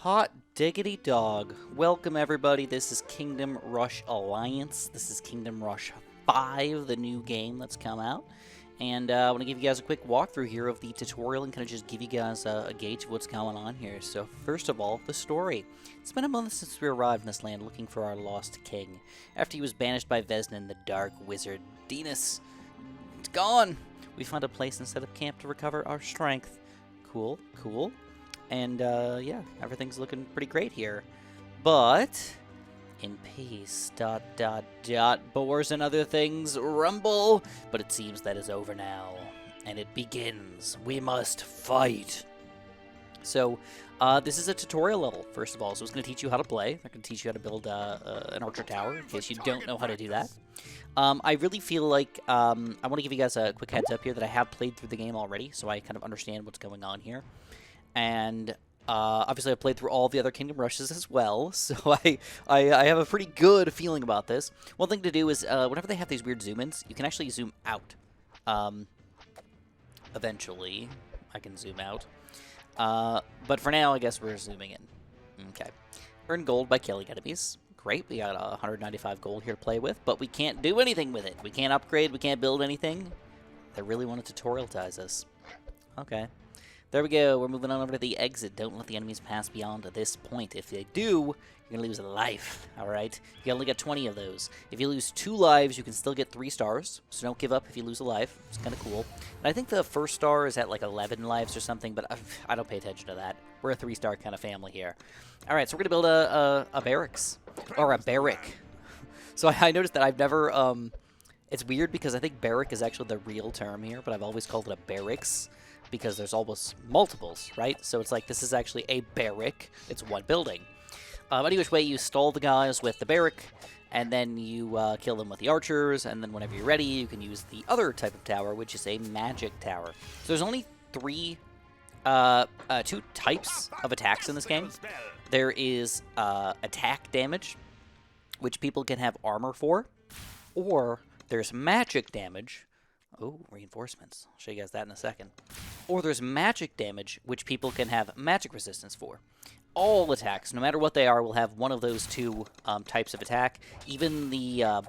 Hot diggity dog. Welcome everybody, this is Kingdom Rush Alliance. This is Kingdom Rush 5, the new game that's come out. And I want to give you guys a quick walkthrough here of the tutorial and kind of just give you guys a gauge of what's going on here. So first of all, the story. It's been a month since we arrived in this land looking for our lost king. After he was banished by Veznin, the dark wizard Dinas. It's gone! We found a place and set up camp to recover our strength. Cool, cool. And, yeah, everything's looking pretty great here. But, in peace, ... boars and other things rumble. But it seems that is over now. And it begins. We must fight. So, this is a tutorial level, first of all. So it's going to teach you how to play. They're going to teach you how to build an archer tower, in case you don't know how to do that. I really feel like, I want to give you guys a quick heads up here that I have played through the game already, so I kind of understand what's going on here. And obviously I've played through all the other Kingdom Rushes as well, so I have a pretty good feeling about this. One thing to do is, whenever they have these weird zoom-ins, you can actually zoom out. Eventually, I can zoom out. But for now, I guess we're zooming in. Okay. Earn gold by killing enemies. Great, we got 195 gold here to play with, but we can't do anything with it. We can't upgrade, we can't build anything. They really want to tutorialize us. Okay. There we go. We're moving on over to the exit. Don't let the enemies pass beyond this point. If they do, you're going to lose a life, all right? You only get 20 of those. If you lose 2 lives, you can still get 3 stars, so don't give up if you lose a life. It's kind of cool. And I think the first star is at like 11 lives or something, but I don't pay attention to that. We're a 3-star kind of family here. All right, so we're going to build a barracks, or a barrack. So I noticed that I've never... it's weird because I think barrack is actually the real term here, but I've always called it a barracks, because there's almost multiples, right? So it's like, this is actually a barrack. It's one building. Any which way, you stall the guys with the barrack, and then you kill them with the archers, and then whenever you're ready, you can use the other type of tower, which is a magic tower. So there's only 2 types of attacks in this game. There is attack damage, which people can have armor for, or there's magic damage. Oh, reinforcements. I'll show you guys that in a second. Or there's magic damage, which people can have magic resistance for. All attacks, no matter what they are, will have one of those 2 types of attack. Even the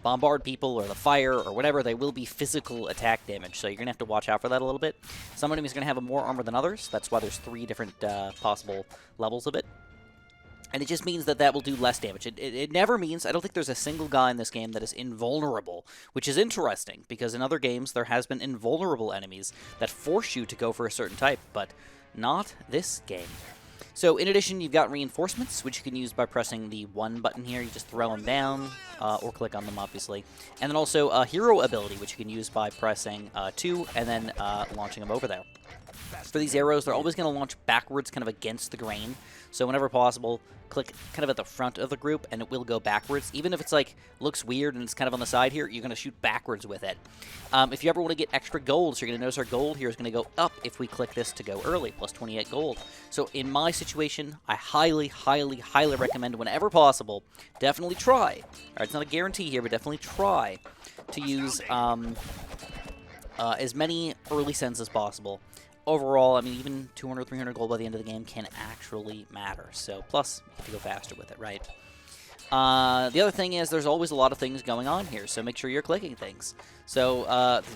bombard people or the fire or whatever, they will be physical attack damage. So you're going to have to watch out for that a little bit. Some enemies are going to have more armor than others. That's why there's 3 different possible levels of it. And it just means that will do less damage. It never means... I don't think there's a single guy in this game that is invulnerable, which is interesting, because in other games there has been invulnerable enemies that force you to go for a certain type, but not this game. So in addition, you've got reinforcements, which you can use by pressing the 1 button here. You just throw them down, or click on them, obviously. And then also a hero ability, which you can use by pressing 2 and then launching them over there. For these arrows, they're always going to launch backwards, kind of against the grain. So whenever possible, click kind of at the front of the group, and it will go backwards. Even if it's like, looks weird and it's kind of on the side here, you're going to shoot backwards with it. If you ever want to get extra gold, so you're going to notice our gold here is going to go up if we click this to go early, plus 28 gold. So in my situation, I highly, highly, highly recommend, whenever possible, definitely try. All right, it's not a guarantee here, but definitely try to use as many early sends as possible. Overall, I mean, even 200, 300 gold by the end of the game can actually matter. So, plus, you have to go faster with it, right? The other thing is there's always a lot of things going on here, so make sure you're clicking things. So,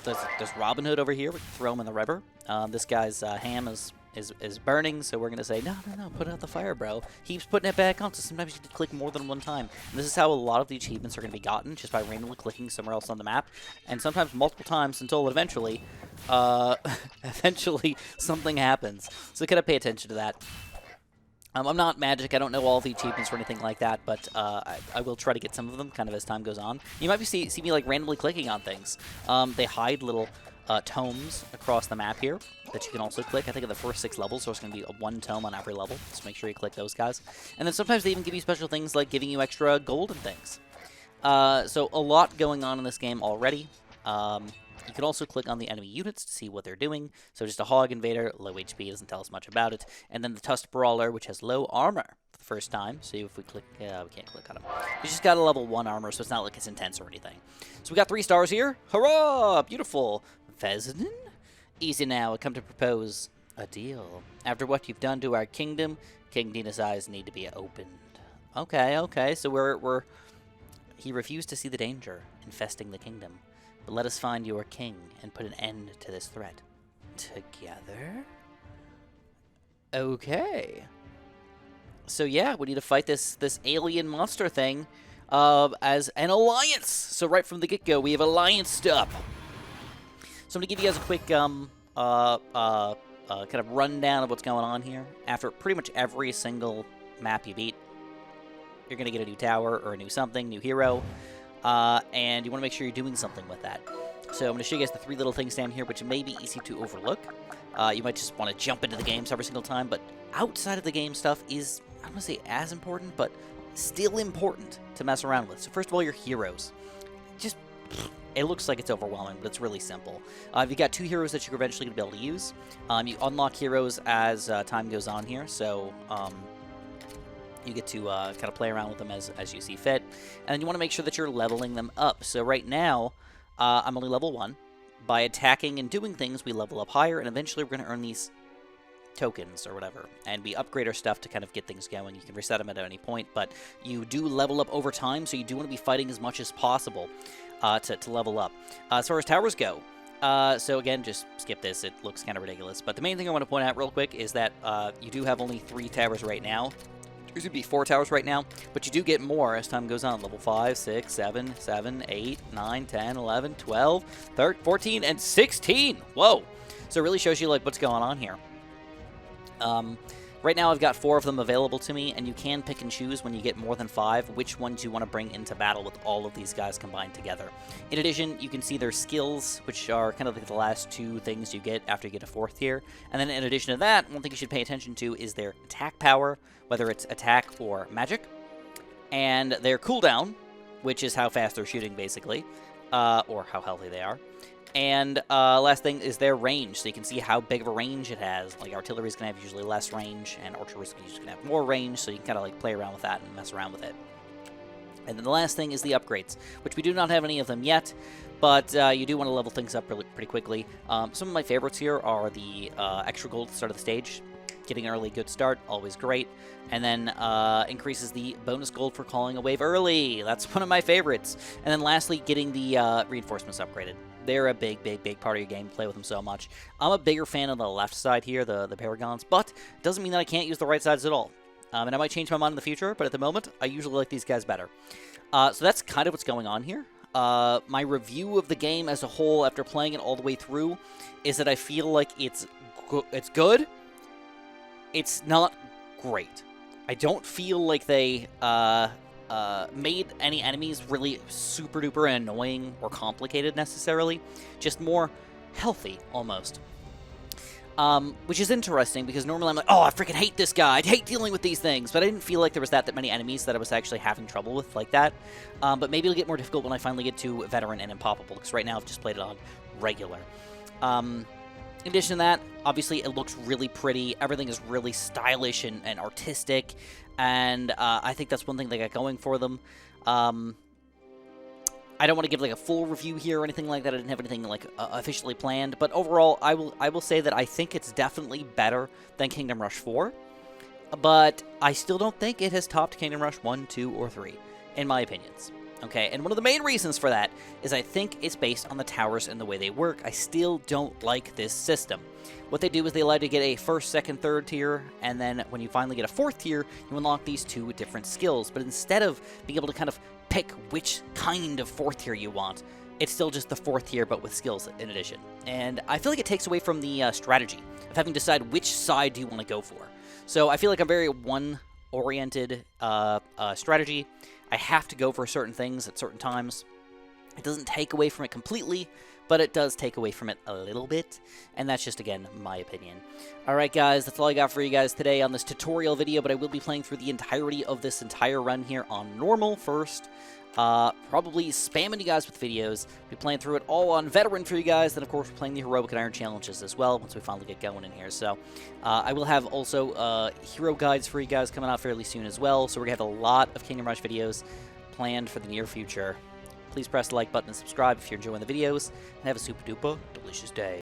there's Robin Hood over here. We can throw him in the river. This guy's ham is burning, so we're going to say, no, put out the fire, bro. He keeps putting it back on, so sometimes you have to click more than 1 time. And this is how a lot of the achievements are going to be gotten, just by randomly clicking somewhere else on the map, and sometimes multiple times until eventually, something happens. So kind of pay attention to that. I'm not magic, I don't know all the achievements or anything like that, but I will try to get some of them kind of as time goes on. You might see me like randomly clicking on things. They hide little tomes across the map here that you can also click. I think in the first 6 levels, so it's going to be 1 tome on every level, so make sure you click those guys. And then sometimes they even give you special things like giving you extra gold and things. So a lot going on in this game already. You can also click on the enemy units to see what they're doing. So just a Hog Invader, low HP, doesn't tell us much about it. And then the Tusk Brawler, which has low armor for the first time. So if we click, we can't click on him. He's just got a level 1 armor, so it's not like it's intense or anything. So we got 3 stars here. Hurrah! Beautiful. Veznin? Easy now. I come to propose A deal. After what you've done to our kingdom, King Dina's eyes need to be opened. Okay, okay, so we're... He refused to see the danger infesting the kingdom. But let us find your king and put an end to this threat. Together? Okay. So yeah, we need to fight this alien monster thing as an alliance. So right from the get-go, we have allianced up. So I'm going to give you guys a quick kind of rundown of what's going on here. After pretty much every single map you beat, you're going to get a new tower or a new something, new hero, and you want to make sure you're doing something with that. So I'm going to show you guys the 3 little things down here, which may be easy to overlook. You might just want to jump into the games every single time, but outside of the game stuff is, I don't want to say as important, but still important to mess around with. So first of all, your heroes. Just, it looks like it's overwhelming, but it's really simple. You've got 2 heroes that you're eventually going to be able to use. You unlock heroes as time goes on here, so you get to kind of play around with them as you see fit. And you want to make sure that you're leveling them up. So right now, I'm only level 1. By attacking and doing things, we level up higher, and eventually we're going to earn these tokens or whatever. And we upgrade our stuff to kind of get things going. You can reset them at any point, but you do level up over time, so you do want to be fighting as much as possible to level up. As far as towers go, so again, just skip this. It looks kind of ridiculous. But the main thing I want to point out real quick is that you do have only 3 towers right now. There's going to be 4 towers right now, but you do get more as time goes on. Level 5, 6, 7, 8, 9, 10, 11, 12, 13, 14, and 16. Whoa. So it really shows you like what's going on here. Right now I've got 4 of them available to me, and you can pick and choose when you get more than 5 which ones you want to bring into battle with all of these guys combined together. In addition, you can see their skills, which are kind of like the last 2 things you get after you get a 4th tier. And then in addition to that, one thing you should pay attention to is their attack power, whether it's attack or magic, and their cooldown, which is how fast they're shooting basically, or how healthy they are. And last thing is their range, so you can see how big of a range it has. Like artillery is going to have usually less range, and archery is usually going to have more range, so you can kind of like play around with that and mess around with it. And then the last thing is the upgrades, which we do not have any of them yet, but you do want to level things up pretty quickly. Some of my favorites here are the extra gold at the start of the stage. Getting an early good start, always great. And then increases the bonus gold for calling a wave early. That's one of my favorites. And then lastly, getting the reinforcements upgraded. They're a big part of your game. Play with them so much. I'm a bigger fan of the left side here, the Paragons, but it doesn't mean that I can't use the right sides at all. And I might change my mind in the future, but at the moment, I usually like these guys better. So that's kind of what's going on here. My review of the game as a whole, after playing it all the way through, is that I feel like it's good. It's not great. I don't feel like they made any enemies really super duper annoying or complicated necessarily. Just more healthy, almost. Which is interesting, because normally I'm like, oh, I freaking hate this guy. I hate dealing with these things. But I didn't feel like there was that many enemies that I was actually having trouble with like that. But maybe it'll get more difficult when I finally get to Veteran and Impossible, because right now I've just played it on Regular. In addition to that, obviously it looks really pretty. Everything is really stylish and artistic, and I think that's one thing they got going for them. I don't want to give like a full review here or anything like that. I didn't have anything like officially planned, but overall, I will say that I think it's definitely better than Kingdom Rush 4, but I still don't think it has topped Kingdom Rush 1, 2, or 3, in my opinions. Okay, and one of the main reasons for that is I think it's based on the towers and the way they work. I still don't like this system. What they do is they allow you to get a 1st, 2nd, 3rd tier, and then when you finally get a 4th tier, you unlock these 2 different skills. But instead of being able to kind of pick which kind of 4th tier you want, it's still just the 4th tier, but with skills in addition. And I feel like it takes away from the strategy of having to decide which side do you want to go for. So I feel like I'm very one-oriented strategy. I have to go for certain things at certain times. It doesn't take away from it completely, but it does take away from it a little bit, and that's just, again, my opinion. Alright guys, that's all I got for you guys today on this tutorial video, but I will be playing through the entirety of this entire run here on normal first. Probably spamming you guys with videos. We'll be playing through it all on Veteran for you guys, then of course we're playing the Heroic and Iron Challenges as well once we finally get going in here. So I will have also hero guides for you guys coming out fairly soon as well, so we're going to have a lot of Kingdom Rush videos planned for the near future. Please press the like button and subscribe if you're enjoying the videos, and have a super duper delicious day.